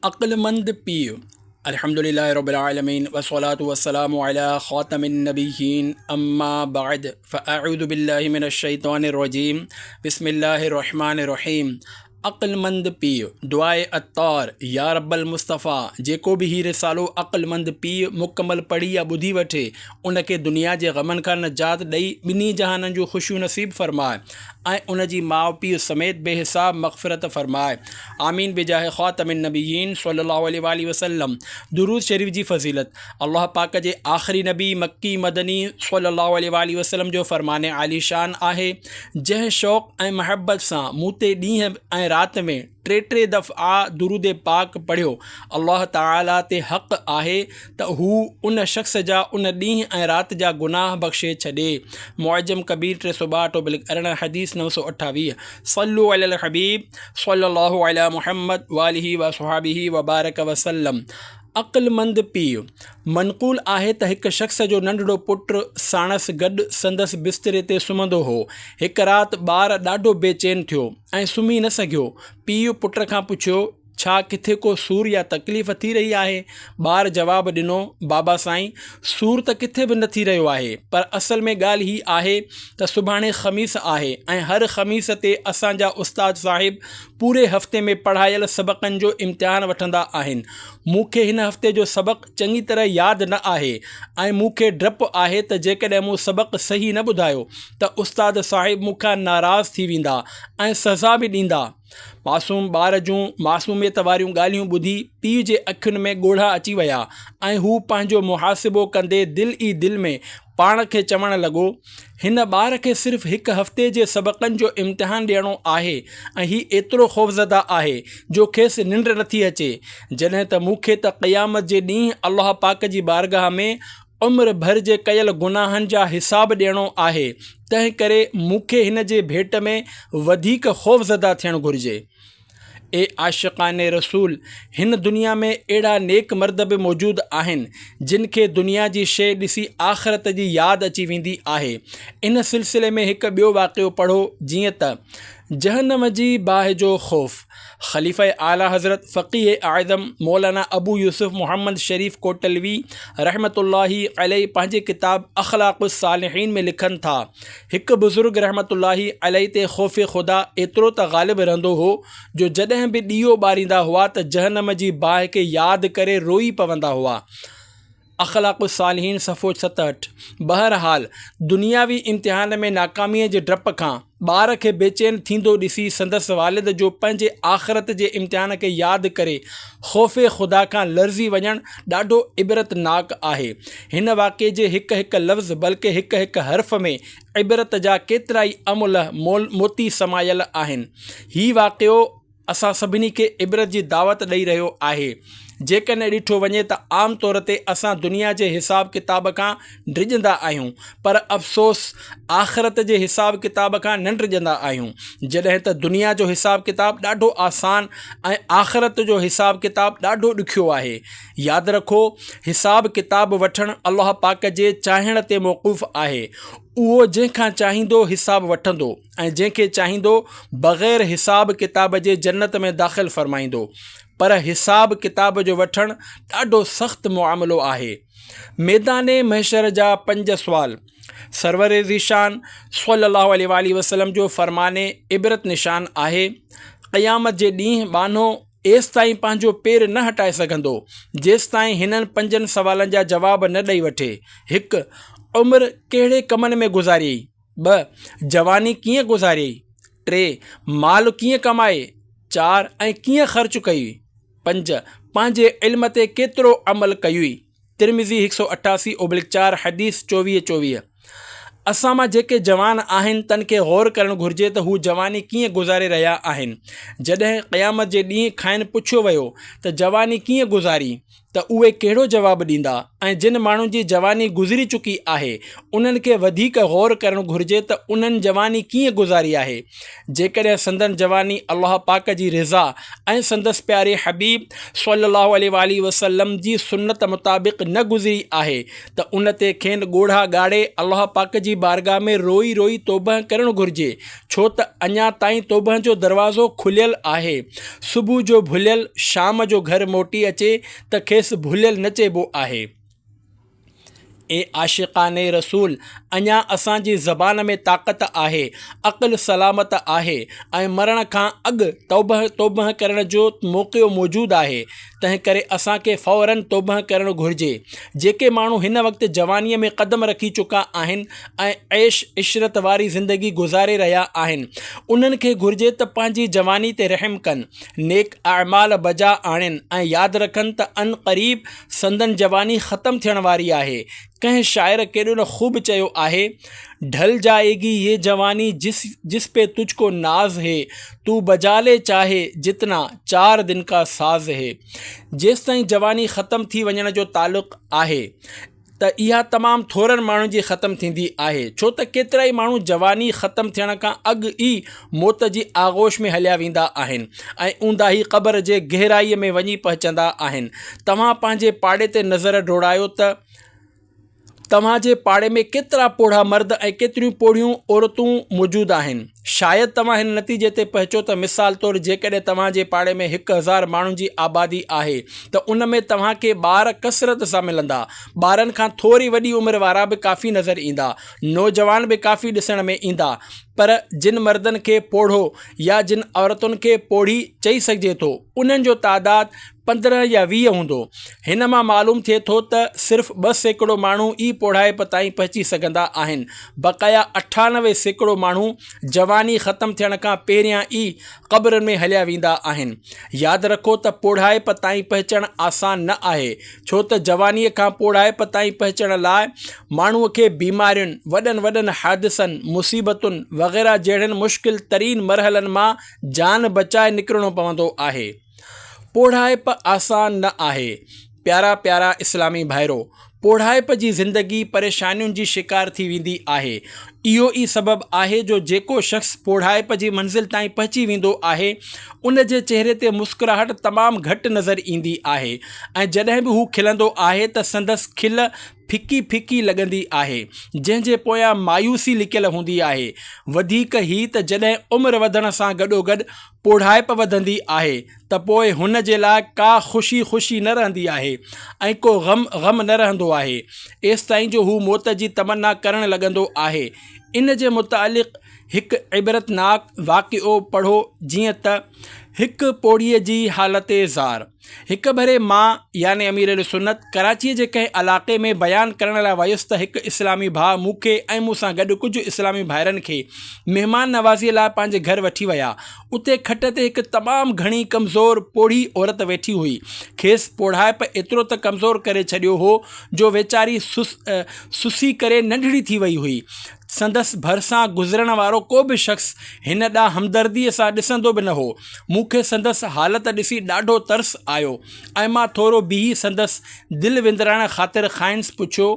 अक्लमंद पीर अल्हम्दुलिल्लाहि रब्बिल आलमीन वस्सलातु वस्सलामु अला खातमिन नबिय्यीन अम्मा बाद फ़अऊज़ु बिल्लाहि मिनश शैतानिर रजीम बिस्मिल्लाहिर रहमानिर रहीम। अक्लमंद पीर दुआए अत्तार या रब्बल मुस्तफ़ा जेको भी ही रिसालो अक्लमंद पीर मुकम्मल पढ़ी या ॿुधी वठे उनखे दुनिया जे ग़मनि खां निजात ॾेई ॿिन्ही जहाननि जूं ख़ुशियूं नसीब फ़रमाए ऐं उनजी माउ पीउ समेत बेहिसाब मग़फ़िरत फ़रमाए। आमीन बिजाह ख़ातमिन नबिय्यीन सल्लल्लाहु अलैहि वसल्लम। दुरूद शरीफ़ जी फ़ज़ीलत अल्लाह पाक जे आख़िरी नबी मक्की मदनी सल्लल्लाहु अलैहि वसल्लम जो फ़रमाने आलीशान आहे, जंहिं शौक़ ऐं महबत सां मूं ते ॾींहं ऐं राति में टे दफ़ा दुरूद पाक पढ़ियो, अल्लाह ताला ते हक़ आहे त हू उन शख़्स जा उन ॾींहं ऐं राति जा गुनाह बख़्शे छॾे। मुअज्जम कबीर 362 हदीस 928। सल्लु अलल हबीब सल्लल्लाहु अला मुहम्मद वालिही व सहाबिही व बारक वसल्लम। अक्लमंद पीर मनक़ूल आहे त हिकु शख़्स जो नंढड़ो पुटु साणसि गॾु संदसि बिस्तरे ते सुम्हंदो हो। हिकु राति ॿारु ॾाढो बेचैन थियो ऐं सुम्ही न सघियो। पीउ पुट खां पुछियो, छा किथे को सूर या तकलीफ़ थी रही आहे? ॿारु जवाबु ॾिनो, बाबा साईं, सूर त किथे बि न थी रहियो आहे, पर असल में ॻाल्हि ही आहे त सुभाणे ख़मीस आहे ऐं हर ख़मीस ते असांजा उस्ताद साहिब पूरे हफ़्ते में पढ़ायल सबक़नि जो इम्तिहान वठंदा आहिनि। मूंखे हिन हफ़्ते जो सबक़ु चङी तरह यादि न आहे ऐं मूंखे डपु आहे त जेकॾहिं मूं सबक़ु सही न ॿुधायो त उस्ताद साहिब मूंखां नाराज़ थी वेंदा ऐं सज़ा बि ॾींदा। मासूम ॿार जूं मासूमियत वारियूं ॻाल्हियूं ॿुधी पीउ जे अखियुनि में ॻोढ़ा अची विया ऐं हू पंहिंजो मुहासिबो कंदे दिलि ई दिलि में पाण खे चवणु लॻो, हिन ॿार खे सिर्फ़ु हिकु हफ़्ते जे सबक़नि जो इम्तिहान ॾियणो आहे ऐं हीउ एतिरो ख़ौफ़ज़दा आहे जो खेसि निंड नथी अचे, जॾहिं त मूंखे त क़यामत जे ॾींहुं अल्लाह पाक जी बारगाह में उम्र भर जे कयल गुनाहनि जा हिसाब ॾियणो आहे। तंहिं करे मूंखे हिन जे भेट में वधीक ख़ौफ़ज़दा थियणु घुरिजे। ए आशिक़ाने रसूल, हिन दुनिया में अहिड़ा नेक मर्द बि मौजूदु आहिनि जिन खे दुनिया जी शइ ॾिसी आख़िरत जी यादि अची वेंदी आहे। इन सिलसिले में हिकु ॿियो वाक़ियो पढ़ो, जीअं त जहन्नम जी बाहि जो ख़ौफ़। ख़लीफ़ा आला हज़रत फ़क़ीह आज़म मौलाना अबू यूसुफ़ मोहम्मद शरीफ़ कोटलवी रहमतुल्लाहि अलैहि पंहिंजे किताब अख़लाक़ुस सालिहीन में लिखनि था, हिकु बुज़ुर्ग रहमतुल्लाहि अलैहि ते ख़ौफ़ ख़ुदा एतिरो त ग़ालिब रहंदो हो जो जॾहिं बि ॾीओ ॿारींदा हुआ त जहन्नम जी बाहि खे यादि करे रोई पवंदा हुआ। अख़लाक़ुस सालिहीन सफ़ो 67। बहरहाल दुनियावी इम्तिहान में नाकामीअ जे डप खां ॿार खे बेचैन थींदो ॾिसी संदसि वालिद जो पंहिंजे आख़िरत जे इम्तिहान खे यादि करे ख़ौफ़ ख़ुदा खां लर्ज़ी वञणु ॾाढो इबरतनाक आहे। हिन वाक़े जे हिकु हिकु लफ़्ज़ बल्कि हिकु हिकु हर्फ़ में इबरत जा केतिरा ई अमुल मोती समायल आहिनि। हीउ वाक़ियो असां सभिनी खे इबरत जी दावत ॾेई रहियो आहे। जेकॾहिं ॾिठो वञे त आम तौर ते असां दुनिया जे हिसाब किताब खां डिॼंदा आहियूं, पर अफ़सोस आख़िरत जे हिसाब किताब खां न डिॼंदा आहियूं। जॾहिं त दुनिया जो हिसाब किताब ॾाढो आसान ऐं आख़िरत जो हिसाब किताब ॾाढो ॾुखियो आहे। यादि रखो, हिसाब किताब वठणु अल्लाह पाक जे चाहिण ते मौक़ूफ़ आहे। उहो जंहिंखां चाहींदो हिसाब वठंदो ऐं जंहिंखे चाहींदो बग़ैर हिसाब किताब जे जन्नत में दाख़िल फ़रमाईंदो, पर हिसाब किताब जो वठणु ॾाढो सख़्तु मुआमिलो आहे। मैदाने महशर जा 5 सुवाल। सरवर ज़ीशान सल्लल्लाहु अलैहि वसल्लम जो फ़रमाने इबरत निशान आहे, क़यामत जे ॾींहुं बानो एसि ताईं पंहिंजो पेर न हटाए सघंदो जेसि ताईं हिननि 5 सवालनि जा जवाब न ॾेई वठे। 1. उमिरि कहिड़े कमनि में गुज़ारियई? 2. जवानी कीअं गुज़ारियई? 3. माल कीअं कमाए? 4. ऐं कीअं ख़र्चु कई? 5. पंहिंजे इल्म ते केतिरो अमल कयुई? तिरमिज़ी 188/4 हदीस 24-24। असां मां जेके जवान आहिनि तन खे ग़ौर करणु घुरिजे त हू जवानी कीअं गुज़ारे रहिया आहिनि। जॾहिं क़यामत जे ॾींहुं खाइनि पुछियो वियो त जवानी कीअं गुज़ारी, त उहे कहिड़ो जवाबु ॾींदा ऐं जिन माण्हू जी जवानी गुज़री चुकी आहे उन्हनि खे वधीक गौर करणु घुरिजे त उन्हनि जवानी कीअं गुज़ारी आहे। जेकॾहिं संदन जवानी अलाह पाक जी रिज़ा ऐं संदसि प्यारे हबीब सल्लल्लाहु अलैहि वसल्लम जी सुन्नत मुताबिक़ न गुज़री आहे त उन ते खेनि ॻोढ़ा ॻाड़े अलाह पाक जी बारगाह में रोई रोई तौबह करणु घुरिजे, छो त अञा ताईं तौबह जो दरवाज़ो खुलियल आहे। सुबुह जो भुलियल शाम जो घर मोटी अचे त खेसि भुलियल न चइबो आहे। ए आशिक़ाने रसूल, अञा असांजी ज़बान में ताक़त आहे, अक़ल सलामत आहे ऐं मरण खां अॻु तौबह करण जो मौक़ो मौजूदु आहे। तंहिं करे असांखे फ़ौरन तौबह करणु घुरिजे। जेके माण्हू हिन वक़्तु जवानीअ में क़दम रखी चुका आहिनि ऐं ऐश इशरत वारी ज़िंदगी गुज़ारे रहिया आहिनि, उन्हनि खे घुरिजे त पंहिंजी जवानी ते रहम कनि, नेक अमाल बजा आणनि ऐं यादि रखनि त अन क़रीब संदन जवानी ख़तमु थियण वारी आहे। कंहिं शाइर केॾो न ख़ूब चयो आहे, ढल जाएगी ये जवानी जिस पे तुझको नाज है, तू बजा ले चाहे जितना 4 दिन का साज़ है। जेसि ताईं जवानी ख़तमु थी वञण जो तालुक़ आहे त इहा तमामु थोरनि माण्हुनि जी ख़तमु थींदी आहे, छो त केतिरा ई माण्हू जवानी ख़तमु थियण खां अॻु ई मौत जी आगोश में हलिया वेंदा आहिनि ऐं ऊंदा ई क़बर जे गहराईअ में वञी पहुचंदा आहिनि। तव्हां पंहिंजे पाड़े ते नज़र डोड़ायो त तव्हांजे पाड़े में केतिरा पोढ़ा मर्द ऐं केतिरियूं पोढ़ियूं औरतूं मौजूदु आहिनि। शायदि तव्हां हिन नतीजे ते पहुचो त मिसाल तौरु जेकॾहिं तव्हांजे पाड़े में 1000 माण्हुनि जी आबादी आहे त उन में तव्हांखे ॿार कसरत सां मिलंदा। ॿारनि खां थोरी वॾी उमिरि वारा बि काफ़ी नज़र ईंदा, नौजवान बि काफ़ी ॾिसण में ईंदा, पर जिन मर्दनि खे पोढ़ो या जिन औरतुनि खे पोढ़ी चई सघिजे थो उन्हनि जो तइदादु 15 या 20 हूंदो। हिन मां मालूम थिए थो त सिर्फ़ु 2% माण्हू ई पोढ़ाइप ताईं पहुची सघंदा आहिनि। बक़ाया 98% माण्हू जवानी ख़तमु थियण खां पहिरियां ई क़ब्र में हलिया वेंदा आहिनि। यादि रखो त पोढ़ाइप ताईं पहुचणु आसान न आहे, छो त जवानीअ खां पोढ़ाइप ताईं पहुचण लाइ माण्हूअ खे बीमारियुनि, वॾनि वॾनि हादिसनि, मुसीबतुनि वग़ैरह जहिड़नि मुश्किल तरीन मरहलनि मां जान बचाए निकिरणो पवंदो आहे। पोढ़ाइप आसान न आहे। प्यारा प्यारा इस्लामी भाइरो, पोढ़ाइप जी ज़िंदगी परेशानियुनि जी शिकार थी वेंदी आहे। इहो ई सबबु आहे जो जेको शख़्स पोढ़ाइप जी मंज़िल ताईं पहुची वेंदो आहे उन जे चहिरे ते मुस्कुराहट तमामु घटि नज़र ईंदी आहे ऐं जॾहिं बि हू खिलंदो आहे त संदसि खिल फिकी फिकी लॻंदी आहे, जंहिंजे पोयां मायूसी लिकियल हूंदी आहे। वधीक ई त जॾहिं उमिरि वधण सां गॾोगॾु पोढ़ाइप वधंदी आहे त पोइ हुन जे लाइ का ख़ुशी न रहंदी आहे ऐं को ग़म न रहंदो आहे, एसि ताईं जो हू मौत जी तमन्ना करणु लॻंदो आहे। इन जे मुतालिक़ हिकु इबरतनाक वाक़िओ पढ़ो, जीअं त हिकु पोढ़ीअ जी हालत ज़ार। हिकु भेरे मां यानी अमीर सुन्नत कराचीअ जे कंहिं इलाइक़े में बयानु करण लाइ वयुसि त हिकु इस्लामी भाउ मूंखे ऐं मूंसां गॾु कुझु इस्लामी भाइरनि खे महिमान नवाज़ीअ लाइ पंहिंजे घर वठी विया। उते खट ते हिकु तमामु घणी कमज़ोर पोढ़ी औरत वेठी हुई। खेसि पोढ़ाइप एतिरो त कमज़ोर करे छॾियो हो जो वेचारी सुसी करे नंढड़ी थी वई हुई। संदसि भरिसां गुज़रण वारो को बि शख़्स हिन ॾांहुं हमदर्दीअ सां ॾिसंदो बि न हो। मूंखे संदसि हालत ॾिसी ॾाढो तरस आयो ऐं मां थोरो बीही संदसि दिलि विंदराइण ख़ातिर खाइंसि पुछियो,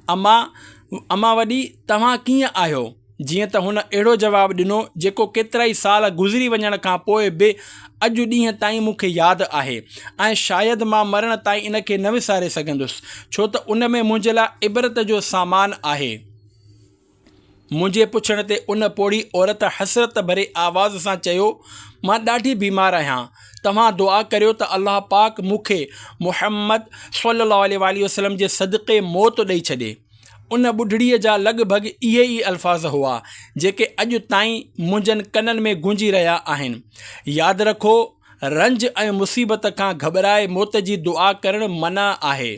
अमा वॾी, तव्हां कीअं आहियो? जीअं त हुन अहिड़ो जवाबु ॾिनो जेको केतिरा ई साल गुज़री वञण खां पोइ बि अॼु ॾींहं ताईं मूंखे यादि आहे ऐं शायदि मां मरण ताईं इन खे न विसारे सघंदुसि, छो त उन में मुंहिंजे लाइ इबरत जो सामान आहे। मुंहिंजे पुछण ते उन पोढ़ी औरत हसरत भरे आवाज़ सां चयो, मां ॾाढी बीमार आहियां, तव्हां दुआ करियो त अल्लाह पाक मूंखे मुहम्मद सल्लल्लाहु अलैहि वसल्लम जे सदक़े मौत ॾेई छॾे। उन ॿुढड़ीअ जा लॻभॻि इहे ई अल्फाज़ हुआ जेके अॼु ताईं मुंहिंजनि कननि में गूंजी रहिया आहिनि। यादि रखो, रंज ऐं मुसीबत खां घबराए मौत जी दुआ करणु मना आहे।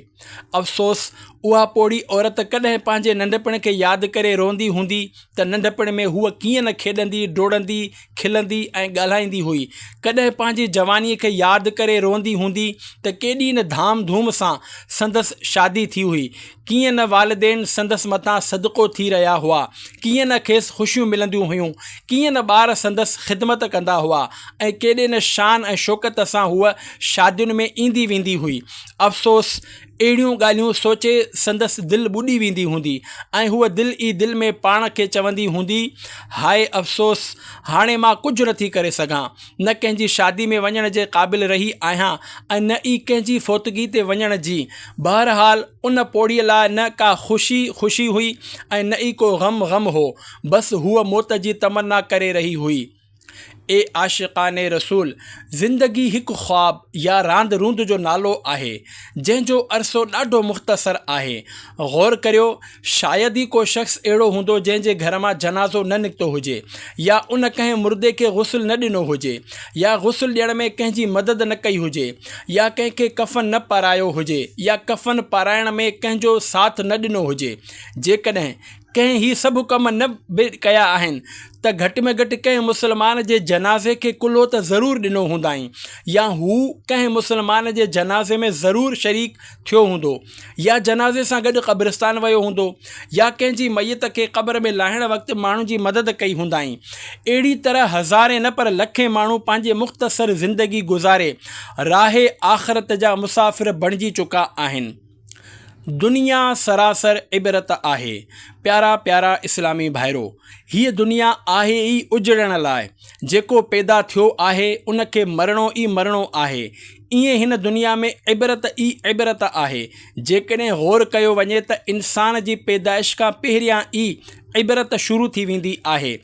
अफ़सोस उहा पोड़ी औरत कॾहिं पंहिंजे नंढपण खे यादि करे रोंदी हूंदी त नंढपण में हूअ कीअं न खेॾंदी, डोड़ंदी, खिलंदी ऐं ॻाल्हाईंदी हुई। कॾहिं पंहिंजी जवानीअ खे यादि करे रोंदी हूंदी त केॾी न धाम धूम सां संदसि शादी थी हुई, कीअं न वालिदेन संदसि मथां सदको थी रहिया हुआ, कीअं न खेसि ख़ुशियूं मिलंदियूं हुयूं, कीअं न ॿार संदसि ख़िदमत कंदा हुआ ऐं केॾे न शान ऐं शौक़त सां हूअ शादियुनि में ईंदी वेंदी हुई। अफ़सोस अहिड़ियूं ॻाल्हियूं सोचे संदसि दिलि ॿुॾी वेंदी हूंदी ऐं हूअ दिलि ई दिलि में पाण खे चवंदी हूंदी, हाय अफ़सोस, हाणे मां कुझु नथी करे सघां, न कंहिंजी शादी में वञण जे क़ाबिल रही आहियां ऐं न ई कंहिंजी फोतगी ते वञण जी। बहरहाल उन पोड़ीअ लाइ न का ख़ुशी हुई ऐं न ई को ग़म हो, बसि हूअ मौत जी तमन्ना करे रही हुई। ए आशिक़ाने रसूल, ज़िंदगी हिकु ख़्वाब या रांदि रूंद जो नालो आहे जंहिंजो अरसो ॾाढो मुख़्तसर आहे। ग़ौर करियो, शायदि ई को शख़्स अहिड़ो हूंदो जंहिंजे घर मां जनाज़ो न निकितो हुजे, या उन कंहिं मुर्दे खे ग़ुस्ल न ॾिनो हुजे, या ग़ुस्ल ॾियण में कंहिंजी मदद न कई हुजे, या कंहिंखे कफ़न न पारायो हुजे, या कफ़न पाराइण में कंहिंजो साथ न ॾिनो हुजे। जेकॾहिं कंहिं ही सभु कम न बि कया आहिनि त घटि में घटि कंहिं मुसलमान जे जनाज़े खे कुल्हो त ज़रूरु ॾिनो हूंदाई, या हू कंहिं मुसलमान जे जनाज़े में ज़रूरु शरीक थियो हूंदो, या जनाज़े सां गॾु क़ब्रिस्तान वियो हूंदो, या कंहिंजी मैयत खे क़ब्र में लाहिण वक़्तु माण्हुनि जी मदद कई हूंदाई। अहिड़ी तरह हज़ारे न पर लखे माण्हू पंहिंजे मुख़्तसर ज़िंदगी गुज़ारे राहे आख़िरत जा मुसाफ़िर बणिजी चुका आहिनि। दुनिया सरासर इबरत आहे। प्यारा प्यारा इस्लामी भाइरो, हीअ दुनिया आहे ई उजड़ण लाइ। जेको पैदा थियो आहे उनखे मरणो ई मरणो आहे। ईअं हिन दुनिया में इबरत ई इबरत आहे। जेकॾहिं ग़ौर कयो वञे त इंसान जी पैदाइश खां पहिरियां ई इबरत शुरू थी वेंदी आहे।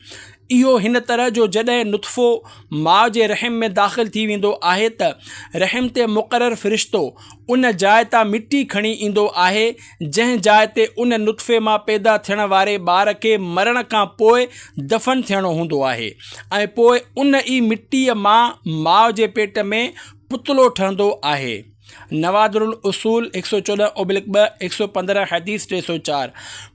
इहो हिन तरह जो जॾहिं नुतफ़ो माउ जे रहम में दाख़िल थी वेंदो आहे त रहम ते मुक़ररु फ़रिश्तो उन जाइ तां मिटी खणी ईंदो आहे जंहिं जाइ ते उन नुतफ़े मां पैदा थियण वारे ॿार खे मरण खां पोइ दफ़न थियणो हूंदो आहे, ऐं पोइ उन ई मिटीअ मां माउ जे पेट में पुतलो ठहंदो आहे। नवादुल उसूल 114/2 115 हदीस 304।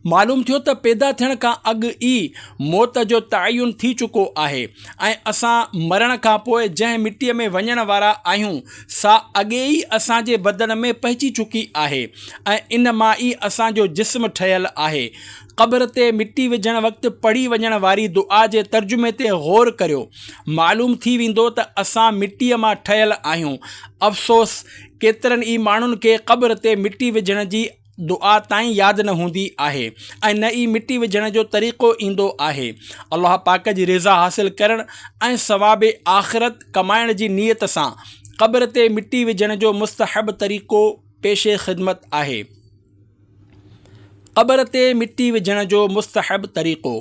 मालूम थियो त पैदा थियण खां अॻु ई मौत जो तयन थी चुको आहे ऐं असां मरण खां पोइ जंहिं मिटीअ में वञण वारा आहियूं सा अॻे ई असांजे बदन में पहुची चुकी आहे ऐं इन मां ई असांजो जिस्म ठहियलु आहे। क़ब्र ते मिटी विझण वक़्तु पढ़ी वञण वारी दुआ जे तर्जुमे ते ग़ौर करियो। मालूम थी वेंदो त असां मिटीअ मां ठहियलु आहियूं। अफ़सोस, केतिरनि ई माण्हुनि खे क़ब्र ते मिटी विझण जी दुआ ताईं यादि न हूंदी आहे ऐं न ई मिटी विझण जो तरीक़ो ईंदो आहे। अल्लाह पाक जी रिज़ा हासिलु करण ऐं सवाब आख़िरत कमाइण जी नीयत सां क़ब्र ते मिटी विझण जो मुस्तहब तरीक़ो पेशे ख़िदमत आहे। क़ब्र ते मिटी विझण जो मुस्तहब तरीक़ो।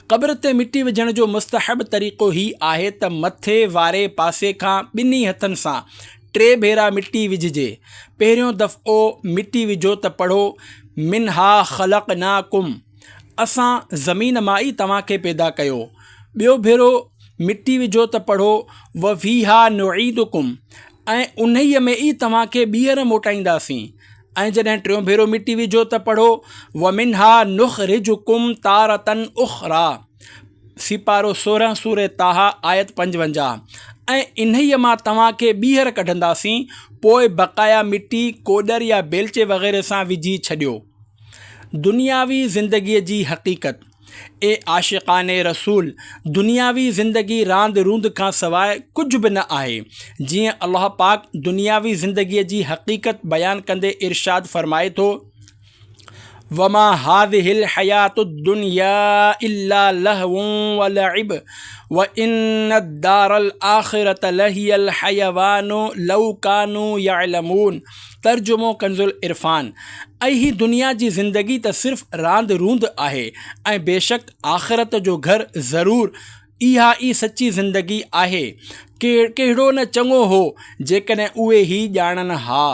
क़ब्र ते मिटी विझण जो मुस्तहब तरीक़ो ही आहे त मथे वारे पासे खां ॿिन्ही हथनि सां 3 भेरा मिटी विझिजे। पहिरियों दफ़ो मिटी विझो त पढ़ो मिनहा ख़लक़नाकुम, असां ज़मीन मां ई तव्हांखे पैदा कयो। ॿियो भेरो मिटी विझो त पढ़ो वफ़ीहा नुईदुकुम, ऐं उन्हीअ में ई तव्हांखे ॿीहर मोटाईंदासीं। ऐं जॾहिं टियों भेरो मिटी विझो त पढ़ो वमिनहा नुख़रिजुकुम तारतन उख़रा, सिपारो 16 सूरह ताहा आयत 55। ऐं इन्हीअ मां तव्हांखे ॿीहर कढंदासीं, पोइ बक़ाया मिटी कोडर या बेलचे वग़ैरह सां विझी छॾियो। दुनियावी ज़िंदगीअ जी हक़ीक़त। ए आशिक़ाने रसूल, दुनियावी ज़िंदगी रांदि रूंद खां सवाइ कुझु बि न आहे। जीअं अल्लाह पाक दुनियावी ज़िंदगीअ जी हक़ीक़त बयानु कंदे इरशाद फ़रमाए थो, वमा हाज़िहिल हयातुद्दुनिया इल्ला लहवुन व लइब व इन्नद्दारल आख़िरत लहियल हयवानु लौ कानू यअलमून। तर्जुमो कंज़ुल इरफ़ान। ऐं ही दुनिया जी ज़िंदगी त सिर्फ़ु रांदि रूंद आहे ऐं बेशक आख़िरत जो घर ज़रूरु इहा ई सची ज़िंदगी आहे। कहिड़ो न चङो हो जेकॾहिं उहे ई ॼाणनि हा।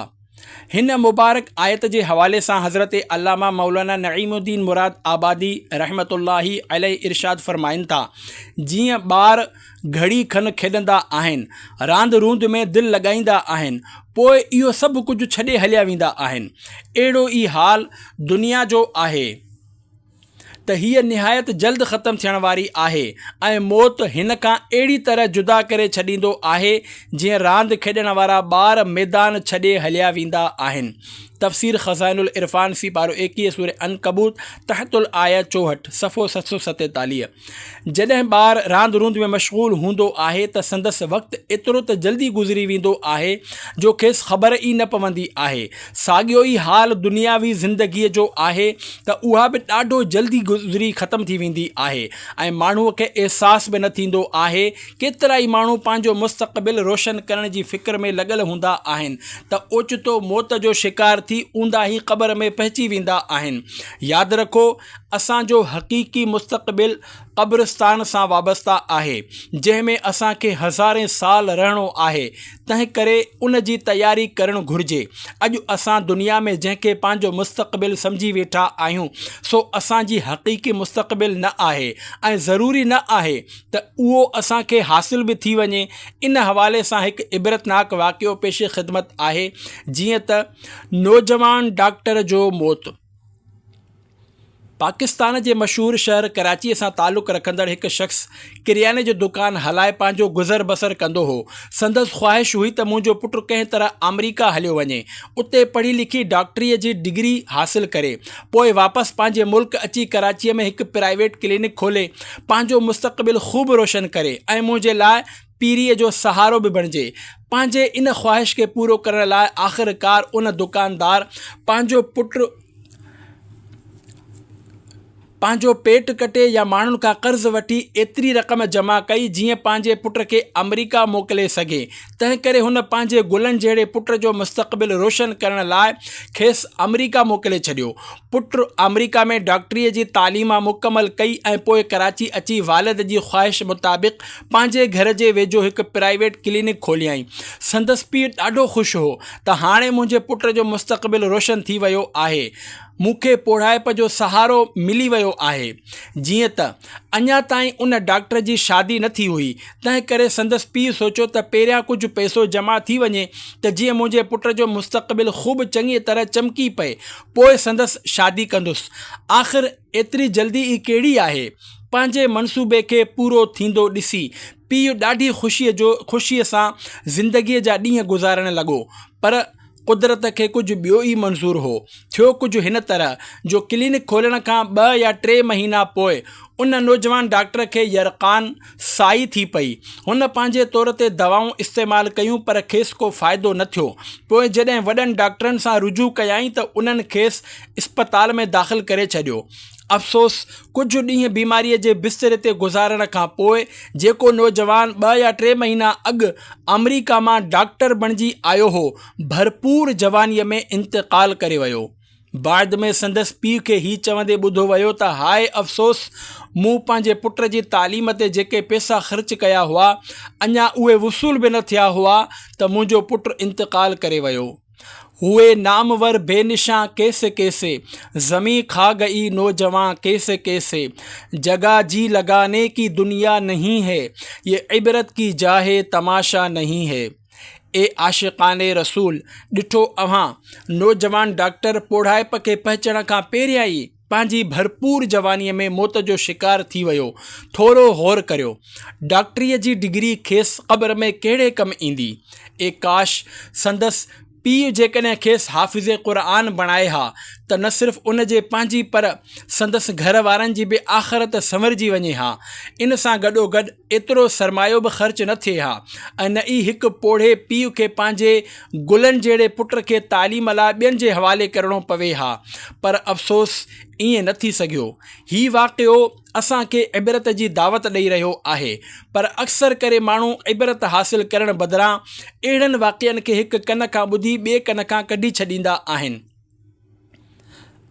हिन मुबारक आयत जे हवाले सां हज़रत अल्लामा मौलाना नईमुद्दीन मुराद आबादी रहमतुल्लाही अलैहि इरशाद फ़रमाइनि था, जीअं ॿार घड़ी खनि खेॾंदा आहिनि, रांदि रूंद में दिलि लॻाईंदा आहिनि, पोइ इहो सभु कुझु छॾे हलिया वेंदा आहिनि, अहिड़ो ई हाल दुनिया जो आहे त हीअ निहायत जल्द ख़तमु थियण वारी आहे ऐं मौत हिन खां अहिड़ी तरह जुदा करे छॾींदो आहे जीअं रांदि खेॾण वारा ॿार मैदान छॾे हलिया वेंदा आहिनि। तफ़सीर ख़ज़ाइनुल इरफ़ान फ़ी पारो 21 सूरह अनकबूत तहतुल आयत 64 सफ़ो 747। जॾहिं ॿार रांदि रूंद में मशग़ूल हूंदो आहे त संदसि वक़्तु एतिरो त जल्दी गुज़री वेंदो आहे जो खेसि ख़बर ई न पवंदी आहे। साॻियो ई हाल दुनियावी ज़िंदगीअ जो आहे त उहा बि ॾाढो जल्दी गुज़री ख़तमु थी वेंदी आहे ऐं माण्हूअ खे अहसास बि न थींदो आहे। केतिरा ई माण्हू पंहिंजो मुस्तक़बिल रोशन करण जी फ़िक्र में लॻल हूंदा आहिनि त ओचितो मौत जो शिकार थी ऊंदा ई क़बर में पहुची वेंदा आहिनि। यादि रखो, असांजो हक़ीक़ी मुस्तक़बिल क़ब्रिस्तान सां वाबस्ता आहे जंहिंमें असांखे हज़ारे साल रहणो आहे, तंहिं करे उन जी तयारी करणु घुरिजे। अॼु असां दुनिया में जंहिंखे पंहिंजो मुस्तक़बिल सम्झी वेठा आहियूं सो असांजी हक़ीक़ी मुस्तक़बिल न आहे ऐं ज़रूरी न आहे त उहो असांखे हासिल बि थी वञे। इन हवाले सां हिकु इबरतनाक वाक़ियो पेश ख़िदमत आहे, जीअं त नौजवान डॉक्टर जो मौत। पाकिस्तान जे मशहूरु शहर कराचीअ सां तालुक़ु रखंदड़ हिकु शख़्स किरयाने जो दुकानु हलाए पंहिंजो गुज़र बसर कंदो हो। संदसि ख़्वाहिश हुई त मुंहिंजो पुटु कंहिं तरह अमरीका हलियो वञे, उते पढ़ी लिखी डॉक्टरीअ जी डिग्री हासिल करे, पोइ वापसि पंहिंजे मुल्क अची कराचीअ में हिकु प्राइवेट क्लिनिक खोले पंहिंजो मुस्तक़बिल ख़ूब रोशन करे ऐं मुंहिंजे लाइ पीढ़ीअ जो सहारो बि बणिजे। पंहिंजे इन ख़्वाहिश खे पूरो करण लाइ आख़िरकार उन दुकानदार पंहिंजो पेट कटे या माण्हुनि खां कर्ज़ वठी एतिरी रक़म जमा कई जीअं पंहिंजे पुट खे अमरीका मोकिले सघे। तंहिं करे हुन पंहिंजे गुलनि जहिड़े पुट जो मुस्तक़बिल रोशन करण लाइ खेसि अमरीका मोकिले छॾियो। पुटु अमरीका में डॉक्टरीअ जी तालीम मुकमल कई ऐं पोइ कराची अची वालिद जी ख़्वाहिश मुताबिक़ पंहिंजे घर जे वेझो हिकु प्राइवेट क्लिनिक खोलियाईं। संदसि पीउ ॾाढो ख़ुशि हो त हाणे मुंहिंजे पुट जो मुस्तक़बिल रोशन थी वियो आहे, मूंखे पढ़ाइप जो सहारो मिली वियो आहे। जीअं त अञा ताईं उन डॉक्टर जी शादी न थी हुई, तंहिं करे संदसि पीउ सोचियो त पहिरियां कुझु पैसो जमा थी वञे त जीअं मुंहिंजे पुट जो मुस्तक़बिल ख़ूब चङी तरह चमकी पए, पोइ संदसि शादी कंदुसि। आख़िर एतिरी जल्दी ई कहिड़ी आहे। पंहिंजे मनसूबे खे पूरो थींदो ॾिसी पीउ ॾाढी ख़ुशीअ सां ज़िंदगीअ जा ॾींहं गुज़ारणु लॻो, पर कुदरत खे कुझु ॿियो ई मंज़ूरु हो। थियो कुझु हिन तरह जो क्लिनिक खोलण खां 2 या 3 महीना पोइ उन नौजवान डॉक्टर खे यरक़ान साई थी पई। हुन पंहिंजे तौर ते दवाऊं इस्तेमालु कयूं पर खेसि को फ़ाइदो न थियो। पोइ जॾहिं वॾनि डॉक्टरनि सां रुजू कयाईं त उन्हनि खेसि इस्पताल में दाख़िल करे छॾियो। अफ़सोस, कुझु ॾींहं बीमारीअ जे बिस्तरे ते गुज़ारण खां पोइ जेको नौजवान 2 या 3 महीना अॻु अमरीका मां डॉक्टर बणिजी आयो हो, भरपूर जवानीअ में इंतक़ाल करे वियो। बाद में संदसि पीउ खे हीउ चवंदे ॿुधो वियो त हाय अफ़सोस, मूं पंहिंजे पुट जी तालीम ते जेके पैसा ख़र्च कया हुआ अञा उहे वसूल बि न थिया हुआ त मुंहिंजो पुटु इंतक़ाल करे वियो। हुए नामवर बेनिशां कैसे कैसे, ज़मीं खा गई नौजवान कैसे कैसे, जगह जी लगाने की दुनिया नहीं है, ये इबरत की जाहे तमाशा नहीं है। ए आशिक़ाने रसूल, ॾिठो अव्हां नौजवान डॉक्टर पोढ़ाइप खे पहुचण खां पहिरियां ई पंहिंजी भरपूर जवानीअ में मौत जो शिकार थी वियो। थोरो गौर करियो, डॉक्टरीअ जी डिग्री खेसि क़ब्र में कहिड़े कमु ईंदी। ए काश संदसि पीउ जेकॾहिं खेसि हाफ़िज़े क़ुरान बणाए हा त न सिर्फ़ु उन जे पंहिंजी पर संदसि घर वारनि जी बि आख़िरत संवरजी वञे हा। इन सां गॾोगॾु एतिरो सरमायो बि ख़र्च न थिए हा ऐं न ई हिकु पोढ़े पीउ खे पंहिंजे गुलनि जहिड़े पुट खे तालीम लाइ ॿियनि जे हवाले करिणो पवे हा। पर अफ़सोस, ईअं न थी सघियो। हीउ वाक़ियो असांखे इबरत जी दावत ॾेई रहियो आहे, पर अक्सर करे माण्हू इबरत हासिल करण बदिरां अहिड़नि वाक़िअनि खे हिकु कन खां ॿुधी ॿिए कन खां कढी छॾींदा आहिनि।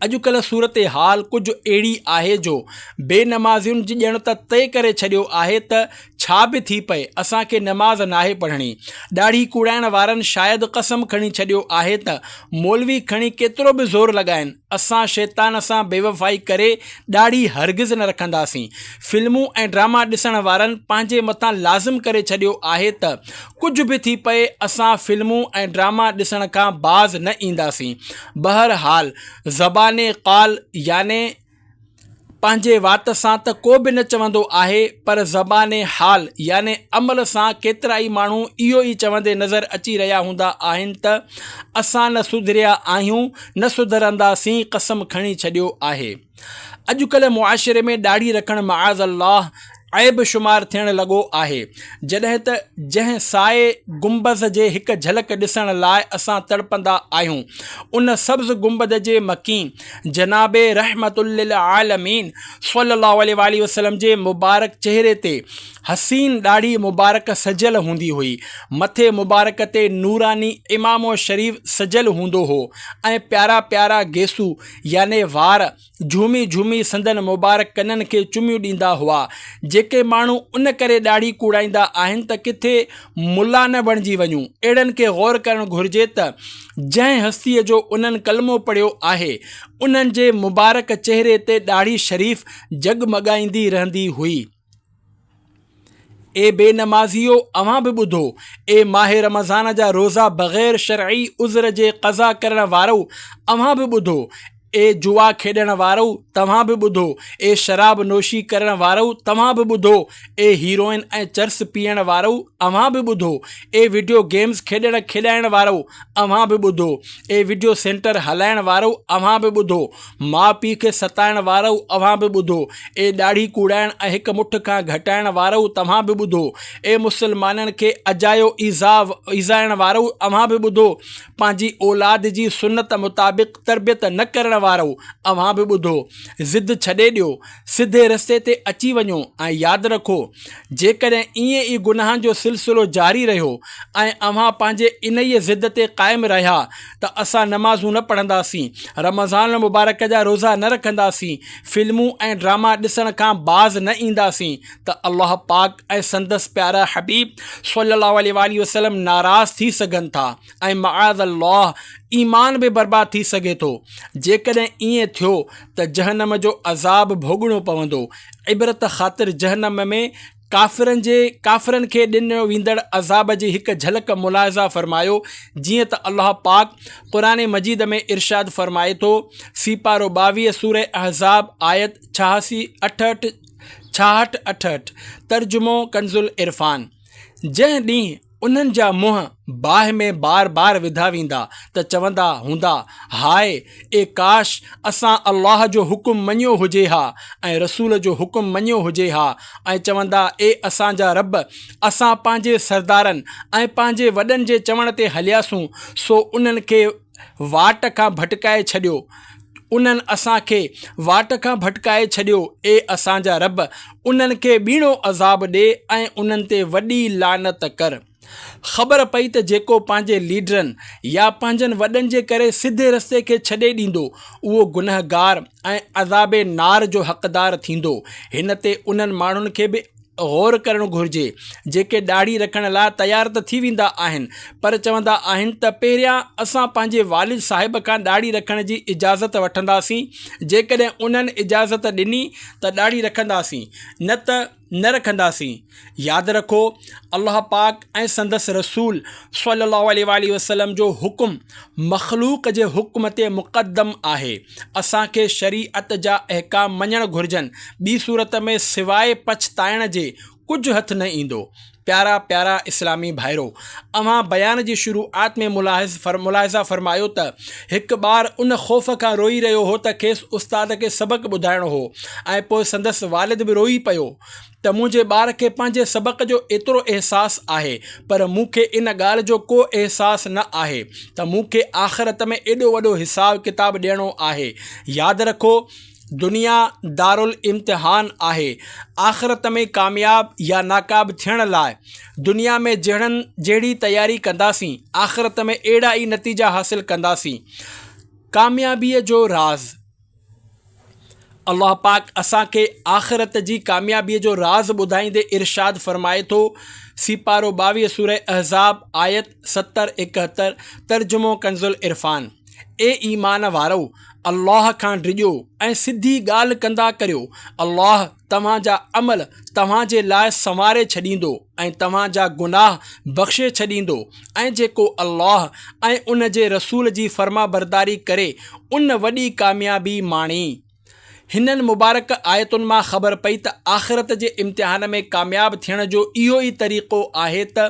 अॼुकल्ह सूरत हाल कुझु अहिड़ी आहे जो बेनमाज़ियुनि जी ॼण त तइ करे छॾियो आहे त छा बि थी पए असांखे नमाज़ नाहे पढ़णी। दाढ़ी कूड़ाइण वारनि शायदि क़सम खणी छॾियो आहे त मौलवी खणी केतिरो बि ज़ोर लॻाइनि, असां शैतान सां बेवफ़ाई करे दाढ़ी हरगिज़ न रखंदासीं। फिल्मूं ऐं ड्रामा ॾिसण वारनि पंहिंजे मथां लाज़िम करे छॾियो आहे त कुझु बि थी पए असां फिल्मूं ऐं ड्रामा ॾिसण खां बाज़ न ईंदासीं। बहरहाल ज़बाने क़ाल याने पंहिंजे वात सां त को बि न चवंदो आहे, पर ज़बाने हाल याने अमल सां केतिरा ई माण्हू इहो ई चवंदे नज़र अची रहिया हूंदा आहिनि त असां न सुधरिया आहियूं, न सुधरंदासीं, क़सम खणी छॾियो आहे। अॼुकल्ह मुआशिरे में दाढ़ी रखणु मआज़ अल्लाह ऐब शुमार थियण लॻो आहे। जॾहिं त जंहिं साए गुंबज़ जे हिकु झलक ॾिसण लाइ असां तड़पंदा आहियूं, उन सब्ज़ गुंबद जे मकीन जनाबे रहमतुल लिल आलमीन सल्लल्लाहु अलैहि वसल्लम जे मुबारक चेहरे ते हसीन दाढ़ी मुबारक सजियल हूंदी हुई। मथे मुबारक ते नूरानी इमामो शरीफ़ सजियल हूंदो हो ऐं प्यारा प्यारा गेसू याने वार झूमी झूमी संदन मुबारक कननि खे चुमियूं ॾींदा हुआ। जेके माण्हू उन करे दाढ़ी कूड़ाईंदा आहिनि त किथे मुला न बणिजी वञूं। अहिड़नि खे गौर करणु घुरिजे त जंहिं हस्तीअ जो उन्हनि कलमो पढ़ियो आहे, उन्हनि जे मुबारक चेहरे ते दाढ़ी शरीफ़ जगमगाईंदी रहंदी हुई। ए बेनमाज़ियो, अव्हां बि ॿुधो। ए माहे रमज़ान जा रोज़ा बग़ैर शरई उज़र जे क़ज़ा करण वारो, अव्हां बि ॿुधो। ए जुआ खेॾण वारो, तव्हां बि ॿुधो। ए शराब नोशी करण वारो, तव्हां बि ॿुधो। ए हीरोइन ऐं चर्स पीअण वारो, अव्हां बि ॿुधो। ए वीडियो गेम्स खेॾाइण वारो, अव्हां बि ॿुधो। ए वीडियो सेंटर हलाइण वारो, अव्हां बि ॿुधो। माउ पीउ खे सताइण वारो, अव्हां बि ॿुधो। ए दाढ़ी कूड़ाइण ऐं हिकु मुठ खां घटाइण वारो, तव्हां बि ॿुधो। ए मुसलमाननि खे अजायो ईज़ाइण वारो, अव्हां बि ॿुधो। पंहिंजी औलाद जी सुन्नत मुताबिक़ तरबियत न करण वारो, अव्हां बि ॿुधो। ज़िद छॾे ॾियो, सिधे रस्ते ते अची वञो ऐं यादि रखो, जेकॾहिं ईअं ई गुनाहनि जो सिलसिलो जारी रहियो ऐं अव्हां पंहिंजे इन ई ज़िद ते क़ाइमु रहिया त असां नमाज़ूं न पढ़ंदासीं, रमज़ान मुबारक जा रोज़ा न रखंदासीं, फिल्मूं ऐं ड्रामा ॾिसण खां बाज़ न ईंदासीं, त अल्लाह पाक ऐं संदसि प्यारा हबीब सल्लल्लाहु अलैहि वसल्लम नाराज़ थी सघनि था ऐं मआज़ अल्लाह ईमान बि बर्बाद थी सघे थो। जेकॾहिं ईअं थियो त जहन्नम जो अज़ाब भोगणो पवंदो। इबरत ख़ातिर जहन्नम में काफ़िरनि खे ॾिनो वेंदड़ अज़ाब जी हिकु झलक मुलाहिज़ा फ़रमायो, जीअं त अल्लाह पाक क़ुरान मजीद में इरशाद फ़रमाए थो। सीपारो 22 सूरह अहज़ाब आयत 66-68 तर्जुमो कंज़ुल इरफ़ान। जंहिं ॾींहुं उन्हनि जा मुंहं बाहि में बार बार विधा वेंदा त चवंदा हूंदा, हाय ए काश असां अल्लाह जो हुकुम मञियो हुजे हा ऐं रसूल जो हुकुम मञियो हुजे हा, ऐं चवंदा, ए असांजा रब, असां पंहिंजे सरदारनि ऐं पंहिंजे वॾनि जे चवण ते हलियासूं, सो उन्हनि खे वाट खां भटकाए छॾियो। उन्हनि असांखे वाट खां भटकाए छॾियो। ए असांजा रब, उन्हनि खे ॿीणो अज़ाब ॾे ऐं उन्हनि ते वॾी लानत कर। ख़बर पई त जेको पंहिंजे लीडरनि या पंहिंजनि वॾनि जे करे सिधे रस्ते खे छॾे ॾींदो, उहो गुनहगार ऐं अज़ाबे नार जो हक़दार थींदो। हिन ते उन्हनि माण्हुनि खे बि गौर करणु घुरिजे जेके दाढ़ी रखण लाइ तयारु त थी वेंदा आहिनि, पर चवंदा आहिनि त पहिरियां असां पंहिंजे वालिद साहिब खां दाढ़ी रखण जी इजाज़त वठंदासीं, जेकॾहिं उन्हनि इजाज़त ॾिनी त दाढ़ी रखंदासीं, न त न रखंदासीं। यादि रखो, अल्लाह पाक ऐं संदसि रसूल सल्लल्लाहु अलैहि वसल्लम जो हुकुम मख़लूक़ जे हुक्म ते मुक़दम आहे। असांखे शरीअत जा अहकाम मञणु घुरिजनि। ॿी सूरत में सवाइ पछताइण जे कुझु हथ न ईंदो। प्यारा प्यारा इस्लामी भाइरो, अव्हां बयान जी शुरूआत में मुलाहिज़ा फ़रमायो त हिकु ॿार उन ख़ौफ़ खां रोई रहियो हो त खेसि उस्ताद खे सबक़ु ॿुधाइणो हो ऐं पोइ संदसि वालिद बि रोई पियो त मुंहिंजे ॿार खे पंहिंजे सबक़ जो एतिरो अहसासु आहे, पर मूंखे इन ॻाल्हि जो को अहसासु न आहे त मूंखे आख़िरत में एॾो वॾो हिसाब किताब ॾियणो आहे। यादि रखो, दुनिया दारुल इम्तिहान आहे। आख़िरत में कामयाब या नाकाब थियण लाइ दुनिया में जहिड़ी तयारी कंदासीं, आख़िरत में अहिड़ा ई नतीजा हासिल कंदासीं। कामयाबीअ जो राज़ अल्लाह पाक असांखे आख़िरत जी कामयाबीअ जो राज़ ॿुधाईंदे इरशाद फ़रमाए थो, सीपारो 22 सूरह अहज़ाब आयत 70-71, तर्जुमो कंज़ुल इरफ़ान। ए ईमान वारो, अल्लाह खां डिॼो ऐं सिधी ॻाल्हि कंदा करियो। अल्लाह तव्हांजा अमल तव्हांजे लाइ संवारे छॾींदो ऐं तव्हांजा गुनाह बख़्शे छॾींदो। ऐं जेको अल्लाह ऐं उन जे रसूल जी फ़र्मा बरदारी करे उन वॾी कामयाबी माणी। हिननि मुबारक आयतुनि मां ख़बर पई त आख़िरत जे इम्तिहान में कामयाब थियण जो इहो ई तरीक़ो आहे त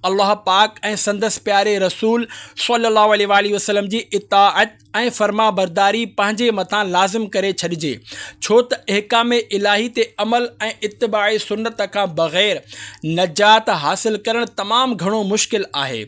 अल्लाह पाक ऐं संदसि प्यारे रसूल सल्लल्लाहु अलैहि वसल्लम जी इताअत ऐं फ़र्मा बरदारी पंहिंजे मथां लाज़िम करे छॾिजे, छो त अहकाम इलाही ते अमल ऐं इत्तिबाए सुन्नत खां बग़ैर नजात हासिल करणु तमामु घणो मुश्किल आहे।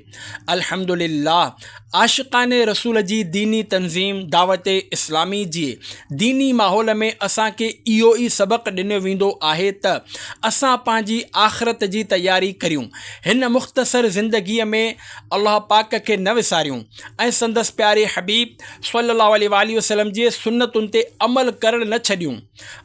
अल्हम्दुलिल्लाह, आशिक़ाने रसूल जी दीनी तंज़ीम दावत इस्लामी जी दीनी माहौल में असांखे इहो ई सबक़ ॾिनो वेंदो आहे त असां पंहिंजी आख़िरत जी तयारी करियूं, हिन मुख़्तसर ज़िंदगीअ में अल्लाह पाक खे न विसारियूं ऐं संदसि प्यारे हबीब सल्लल्लाहु अलैहि वसल्लम जी सुन्नतुनि ते अमल करणु न छॾियूं।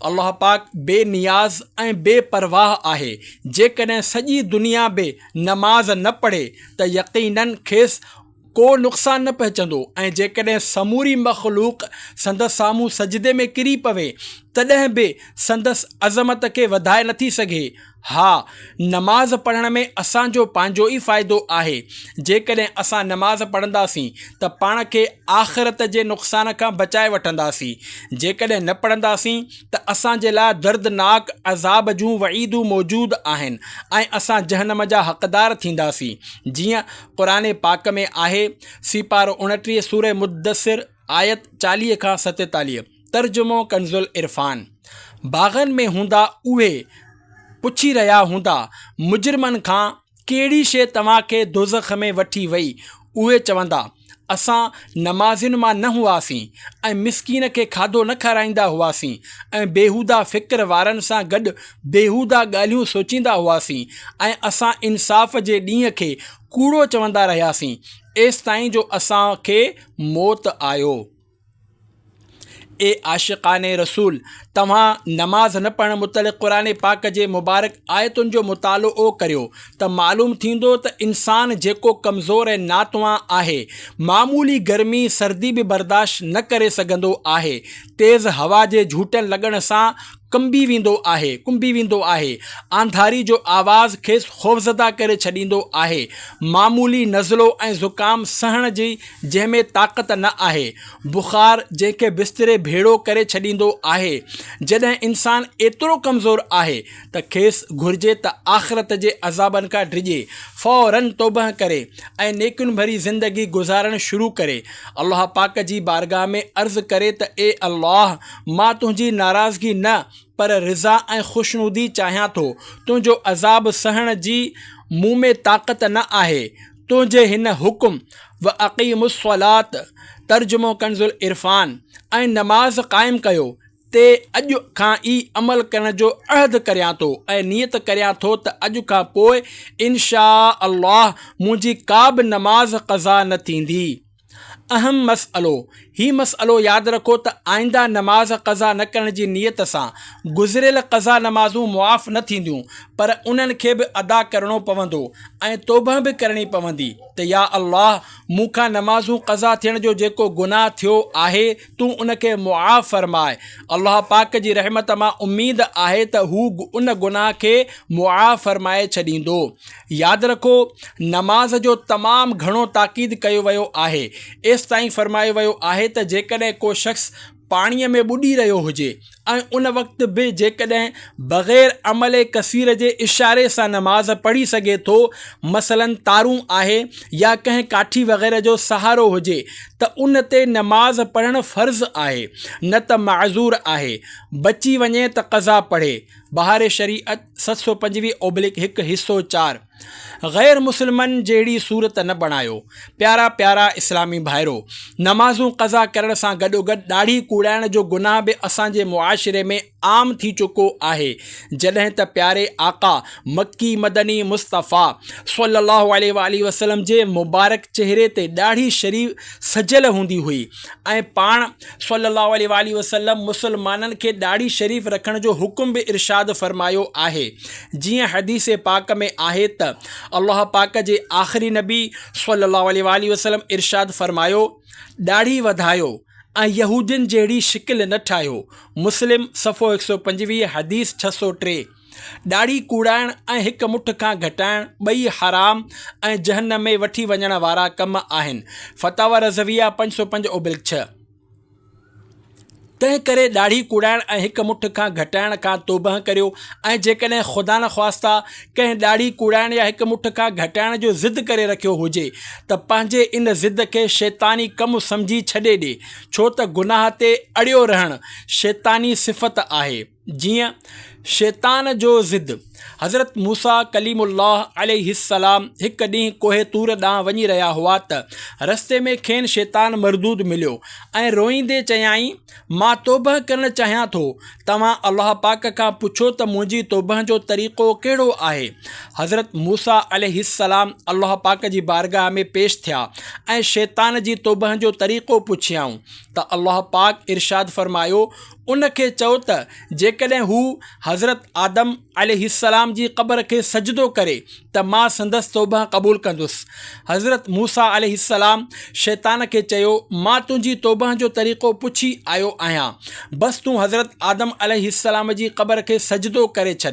अल्लाह पाक बेनियाज़ ऐं बेपरवाह आहे। जेकॾहिं सॼी दुनिया बि नमाज़ न पढ़े त यक़ीनन खेसि को नुक़सानु न पहुचंदो, ऐं जेकॾहिं समूरी मख़लूक़ संदसि साम्हूं सजदे में किरी पवे तॾहिं बि संदसि अज़मत खे वधाए नथी सघे। हा, नमाज़ पढ़ण में असांजो पंहिंजो ई फ़ाइदो आहे। जेकॾहिं असां नमाज़ पढ़ंदासीं त पाण खे आख़िरत जे नुक़सान खां बचाए वठंदासीं। जेकॾहिं न पढ़ंदासीं त असांजे लाइ दर्दनाक अज़ाब जूं वईदूं मौजूदु आहिनि ऐं असां जहन्नम जा हक़दार थींदासीं। जीअं क़ुरान पाक में आहे, सीपारो 29 सूरह मुद्दसिर आयत 40-47, तर्जुमो कंज़ुल इरफ़ान। बाग़नि में हूंदा उहे पुछी रहिया हूंदा, मुजरिमनि खां कहिड़ी शइ तव्हांखे दोज़ख में वठी वई? उहे चवंदा, असां नमाज़ियुनि मां न हुआसीं ऐं मिसकीन खे खाधो न खाराईंदा हुआसीं ऐं बेहूदा फ़िक्र वारनि सां गॾु बेहूदा ॻाल्हियूं सोचींदा हुआसीं ऐं असां इंसाफ़ जे ॾींहं खे कूड़ो चवंदा रहियासीं, एसि ताईं जो असांखे मौत आयो। ए आशिक़ाने रसूल, तव्हां नमाज़ न पढ़णु मुतलिक़ क़ुरान पाक जे मुबारक आयतुनि जो मुतालो करियो त मालूम थींदो त इंसानु जेको कमज़ोर ऐं नातवां आहे, मामूली गर्मी सर्दी बि बर्दाश्त न करे सघंदो आहे, तेज़ हवा जे झूटनि लॻण सां कुंभी वेंदो आहे, आंधारी जो आवाज़ खेसि ख़ौफ़ज़दा करे छॾींदो आहे, मामूली नज़लो ऐं ज़ुकाम सहण जी जंहिंमें ताक़त न आहे, बुख़ार जंहिंखे बिस्तरे भेड़ो करे छॾींदो आहे। जॾहिं इंसानु एतिरो कमज़ोर आहे त खेसि घुरिजे त आख़िरत जे अज़ाबनि खां डिॼे, फ़ौरन तौबह करे ऐं नेकियुनि भरी ज़िंदगी गुज़ारणु शुरू करे, अल्लाह पाक जी बारगाह में अर्ज़ करे त ए अल्लाह, मां तुंहिंजी नाराज़गी न पर रिज़ा ऐं ख़ुशनुदी चाहियां थो। तुंहिंजो अज़ाब सहण जी मूं में ताक़त न आहे। तुंहिंजे हिन हुकुम व अक़ीमुस्सलात, तर्जुमो कंज़ुल इरफ़ान, ऐं नमाज़ क़ाइमु कयो ते अॼु खां ई अमल करण जो अहद करियां थो ऐं नियत करियां थो त अॼु खां पोइ इंशा अल्लाह मुंहिंजी का बि नमाज़ क़ज़ा न थींदी। अहम मसइलो, ही मसइलो यादि रखो त आइंदा नमाज़ क़ज़ा न करण जी नियत सां गुज़िरियल क़ज़ा नमाज़ूं मुआफ़ न थींदियूं, पर उन्हनि खे बि अदा करणो पवंदो ऐं तौबह बि करणी पवंदी त या अल्लाह, मूंखां नमाज़ूं क़ज़ा थियण जो जेको गुनाह थियो आहे तूं उनखे मुआफ़ फ़रमाए। अल्लाह पाक जी रहमत मां उमेद आहे त हू उन गुनाह खे मुआफ़ फ़रमाए छॾींदो। यादि रखो, नमाज़ जो तमामु घणो ताक़ीद कयो वियो आहे। एसि ताईं फ़रमायो वियो आहे त जेकॾहिं को शख़्स पाणीअ में ॿुॾी रहियो हुजे ऐं उन वक़्तु बि जेकॾहिं बग़ैर अमल कसीर जे इशारे सां नमाज़ पढ़ी सघे थो, मसलन तारूं आहे या कंहिं काठी वग़ैरह जो सहारो हुजे, त उन ते नमाज़ पढ़णु फ़र्ज़ु आहे, न त माज़ूर आहे। बची वञे त क़ज़ा पढ़े, बहार शरीअत 725/1 हिस्सो 4। गैर मुसलमान जहिड़ी सूरत न बणायो। प्यारा प्यारा इस्लामी भाइरो, नमाज़ूं क़ज़ा करण सां गॾोगॾु ॾाढ़ी कूड़ाइण जो गुनाह बि असांजे मुआशिरे में आम थी चुको आहे। जॾहिं त प्यारे आका मक्की मदनी मुस्तफ़ा सल्लल्लाहु अलैहि वसल्लम जे मुबारक चेहरे ते ॾाढ़ी शरीफ़ सजियल हूंदी हुई ऐं पाण सल्लल्लाहु अलैहि वसल्लम मुसलमाननि खे ॾाढ़ी शरीफ़ रखण जो हुकुम बि इरशाद फरमायो आहे। जीअं हदीस पाक में आहे त अल्लाह पाक जे आख़िरी नबी सल्लल्लाहु अलैहि वसल्लम इरशाद फरमायो, ॾाढ़ी वधायो ऐं यहूदियुनि जहिड़ी शिकिल न ठाहियो। मुस्लिम सफ़ो 125 हदीस 603। ॾाढ़ी कूड़ाइण ऐं हिकु मुठ खां घटाइण ॿई हराम ऐं जहन्नम में वठी वञण वारा कम आहिनि। फतावा रज़विया 505/6। तंहिं करे ॾाढ़ी कूड़ाइण ऐं हिकु मुठ खां घटाइण खां तौबह करियो ऐं जेकॾहिं ख़ुदा न ख़्वास्ता कंहिं ॾाढ़ी कूड़ाइण या हिकु मुठ खां घटाइण जो ज़िद करे रखियो हुजे त पंहिंजे इन ज़िद खे शैतानी कमु सम्झी छॾे ॾिए, छो त गुनाह ते अड़ियो रहणु शैतानी सिफ़त आहे। जीअं शैतान जो ज़िद। हज़रत मूसा कलीमुल्लाह अलैहिस्सलाम हिकु ॾींहुं कोहे तूर ॾांहुं वञी रहिया हुआ त रस्ते में खेनि शैतान मरदूद मिलियो ऐं रोईंदे चयाईं, मां तौबह करणु चाहियां थो, तव्हां अल्लाह पाक खां पुछो त मुंहिंजी तौबह जो तरीक़ो कहिड़ो आहे। हज़रत मूसा अलैहिस्सलाम अल्लाह पाक जी बारगाह में पेश थिया ऐं शैतान जी तौबह जो तरीक़ो पुछियाऊं त अल्लाह पाक इरशाद फरमायो, उनखे चओ त जेकॾहिं हू हज़रत आदम अलैहिस्सलाम जी क़बर खे सजदो करे त मां संदसि तौबह क़बूल कंदुसि। हज़रत मूसा अलैहिस्सलाम शैतान खे चयो, मां तुंहिंजी तौबह जो तरीक़ो पुछी आयो आहियां, बसि तूं हज़रत आदम अलैहिस्सलाम जी क़बर खे सजदो करे छॾ,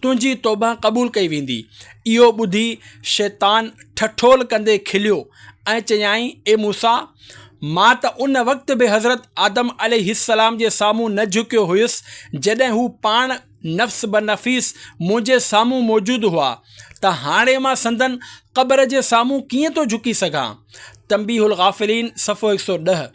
तुंहिंजी तौबह क़बूल कई वेंदी। इहो ॿुधी शैतान ठठोल कंदे खिलियो ऐं चयाईं, ए मूसा, मां त उन वक़्तु बि हज़रत आदम अलैहिस्सलाम जे साम्हूं न झुकियो हुयुसि जॾहिं हू पाण नफ़्स बनफ़ीस मुंहिंजे साम्हूं मौजूदु हुआ, त हाणे मां संदन क़बर जे साम्हूं कीअं थो झुकी सघां। तंबीहुल गाफ़िलीन सफ़ो 110।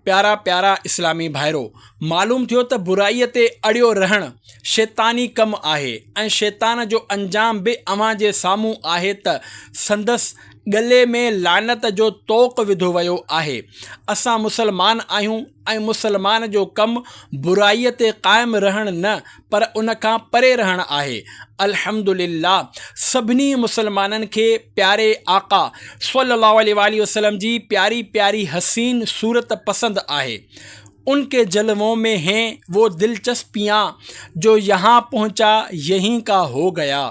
प्यारा प्यारा इस्लामी भाइरो, मालूम थियो त बुराईअ ते अड़ियो रहणु शैतानी कमु आहे ऐं शैतान जो अंजाम बि अव्हां जे साम्हूं आहे त संदसि गले में लानत जो तोक़ विधो वियो आहे। असां मुसलमान आहियूं ऐं मुसलमान जो कमु बुराईअ ते क़ाइमु रहणु न पर उन खां परे रहणु आहे। अल्हम्दुलिल्लाह सभिनी मुसलमाननि खे प्यारे आका सल्लल्लाहु अलैहि वसल्लम जी प्यारी प्यारी हसीन सूरत पसंद आहे। उनके जलवों में हैं वो दिलचस्पियाँ जो यहाँ पहुँचा यहीं का हो गया।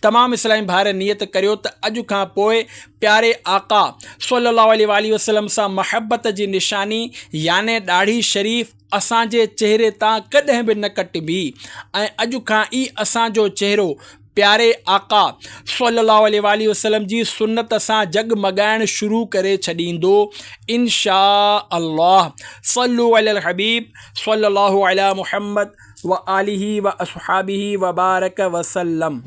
तमाम इस्लामी भाइर नियत करियो त अॼु खां पोइ प्यारे आका सल्लल्लाहु अलैहि वसल्लम सां महबत जी निशानी याने ॾाढ़ी शरीफ़ असांजे चेहरे तां कॾहिं बि न कटिबी ऐं अॼु खां ई असांजो चेहरो प्यारे आका सल्लल्लाहु अलैहि वसल्लम जी सुन्नत सां जगमगाइण शुरू करे छॾींदो इंशा अल्लाह। सल्लु अलल हबीब सल्लल्लाहु अला मुहम्मद व आलिही व अस्हाबिही व बारक वसल्लम।